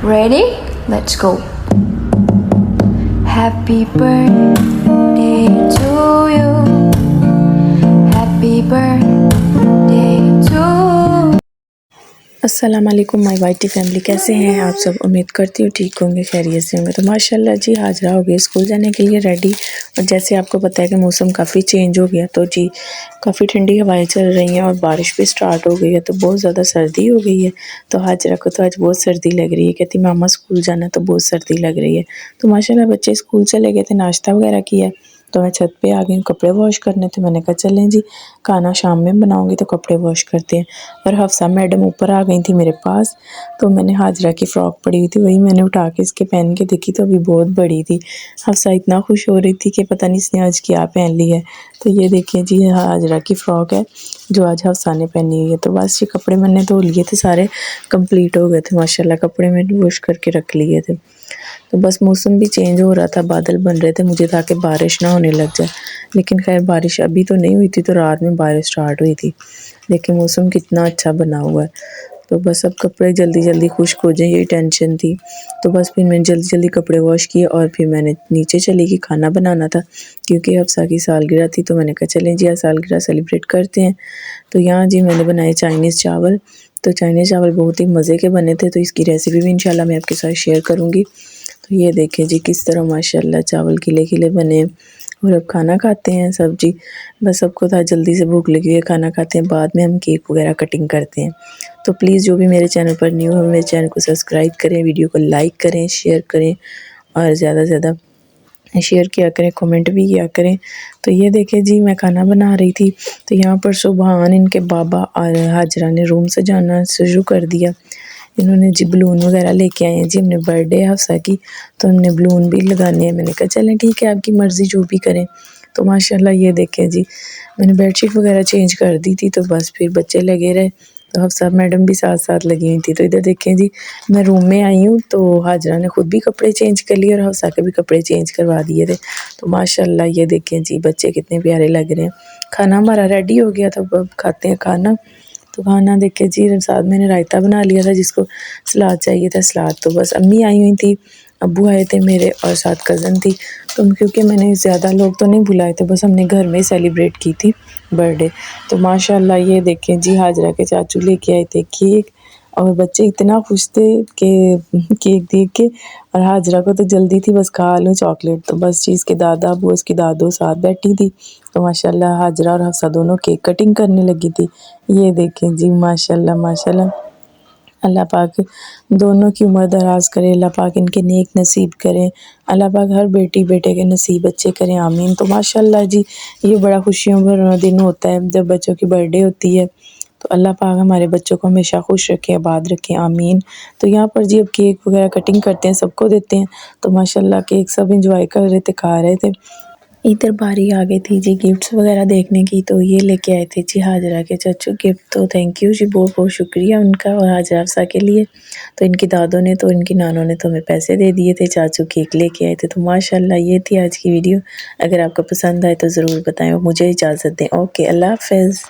Ready? Let's go. Happy birthday to you. Happy birthday to अस्सलाम वालेकुम my whitey family, कैसे हैं आप सब। उम्मीद करती हूँ ठीक होंगे, खैरियत से होंगे। तो माशाल्लाह जी हाजरा हो गई स्कूल जाने के लिए रेडी। और जैसे आपको पता है कि मौसम काफ़ी चेंज हो गया, तो जी काफ़ी ठंडी हवाएं चल रही हैं और बारिश भी स्टार्ट हो गई है, तो बहुत ज़्यादा सर्दी हो गई है। तो हाजरा को तो आज बहुत सर्दी लग रही है, कहती मामा स्कूल जाना, तो बहुत सर्दी लग रही है। तो माशाल्लाह बच्चे स्कूल चले गए थे, नाश्ता वगैरह किया, तो मैं छत पे आ गई हूँ कपड़े वॉश करने। तो मैंने कहा चलें जी, खाना शाम में बनाऊंगी तो कपड़े वॉश करते हैं। और हफ्सा मैडम ऊपर आ गई थी मेरे पास, तो मैंने हाजरा की फ़्रॉक पड़ी हुई थी, वही मैंने उठा के इसके पहन के देखी, तो अभी बहुत बड़ी थी। हफ्सा इतना खुश हो रही थी कि पता नहीं इसने आज क्या पहन ली है। तो ये देखिए जी हाजरा की फ़्रॉक है जो आज हफ्सा ने पहनी हुई है। तो बस ये कपड़े मैंने धो लिए थे, सारे कंप्लीट हो गए थे माशाल्लाह, कपड़े मैंने वॉश करके रख लिए थे। तो बस मौसम भी चेंज हो रहा था, बादल बन रहे थे, मुझे था कि बारिश ना होने लग जाए, लेकिन खैर बारिश अभी तो नहीं हुई थी, तो रात में बारिश स्टार्ट हुई थी। देखिए मौसम कितना अच्छा बना हुआ है। तो बस अब कपड़े जल्दी जल्दी खुश्क हो जाए, यही टेंशन थी। तो बस फिर मैंने जल्दी जल्दी कपड़े वॉश किए और फिर मैंने नीचे चली गई, खाना बनाना था क्योंकि हफ्सा की सालगिरह थी। तो मैंने कहा चलें जी आज सालगिरह सेलिब्रेट करते हैं। तो यहाँ जी मैंने बनाए चाइनीज़ चावल। तो चाइनीज़ चावल बहुत ही मज़े के बने थे, तो इसकी रेसिपी भी इंशाल्लाह मैं आपके साथ शेयर करूँगी। तो ये देखें जी किस तरह माशाल्लाह चावल खिले खिले बने। और अब खाना खाते हैं सब जी, बस सबको था जल्दी से भूख लगी है, खाना खाते हैं, बाद में हम केक वगैरह कटिंग करते हैं। तो प्लीज़ जो भी मेरे चैनल पर न्यू है मेरे चैनल को सब्सक्राइब करें, वीडियो को लाइक करें, शेयर करें और ज़्यादा से ज़्यादा शेयर किया करें, कमेंट भी किया करें। तो ये देखें जी मैं खाना बना रही थी, तो यहाँ पर सुबहान इनके बाबा और हाजरा ने रूम सजाना शुरू कर दिया। इन्होंने जी बलून वगैरह लेके आए हैं जी, हमने बर्थडे है हफ्सा की, तो हमने बलून भी लगाने हैं। मैंने कहा चलें ठीक है, आपकी मर्ज़ी जो भी करें। तो माशाल्लाह ये देखें जी मैंने बेडशीट वगैरह चेंज कर दी थी, तो बस फिर बच्चे लगे रहे, तो हफ्सा मैडम भी साथ साथ लगी हुई थी। तो इधर देखें जी मैं रूम में आई हूँ, तो हाजरा ने खुद भी कपड़े चेंज कर लिए और हफ्सा के भी कपड़े चेंज करवा दिए थे। तो माशाल्लाह ये देखें जी बच्चे कितने प्यारे लग रहे हैं। खाना हमारा रेडी हो गया था, अब खाते हैं खाना। तो खाना देखे जी साथ मैंने रायता बना लिया था, जिसको सलाद चाहिए था सलाद। तो बस अम्मी आई हुई थी, अब्बू आए थे मेरे और साथ कज़न थी। तो क्योंकि मैंने ज़्यादा लोग तो नहीं बुलाए थे, बस हमने घर में सेलिब्रेट की थी बर्थडे। तो माशाल्लाह ये देखें जी हाजरा के चाचू लेके आए थे केक, और बच्चे इतना खुश थे कि केक देख के। और हाजरा को तो जल्दी थी बस खा लूँ चॉकलेट, तो बस चीज़ के दादा अबू उसकी दादो साथ बैठी थी। तो माशाल्लाह हाजरा और हफ्सा दोनों केक कटिंग करने लगी थी। ये देखें जी माशाल्लाह माशाल्लाह, अल्लाह पाक दोनों की उम्र दराज करे, अल्लाह पाक इनके नेक नसीब करें, अल्लाह पाक हर बेटी बेटे के नसीब अच्छे करें, आमीन। तो माशाल्लाह जी ये बड़ा खुशियों भरा दिन होता है जब बच्चों की बर्थडे होती है। तो अल्लाह पाक हमारे बच्चों को हमेशा खुश रखे, आबाद रखे, आमीन। तो यहाँ पर जी अब केक वगैरह कटिंग करते हैं, सबको देते हैं। तो माशाल्लाह केक सब इंजॉय कर रहे थे, खा रहे थे। इधर बारी आ गई थी जी गिफ्ट्स वगैरह देखने की, तो ये लेके आए थे जी हाजरा के चाचू गिफ्ट। तो थैंक यू जी, बहुत बहुत शुक्रिया उनका और हाजरा अफ़सा के लिए। तो इनकी दादों ने तो इनकी नानों ने तो हमें पैसे दे दिए थे, चाचू केक लेके आए थे। तो माशाल्लाह ये थी आज की वीडियो। अगर आपको पसंद आए तो ज़रूर बताएं और मुझे इजाज़त दें। ओके, अल्लाह हाफ़िज़।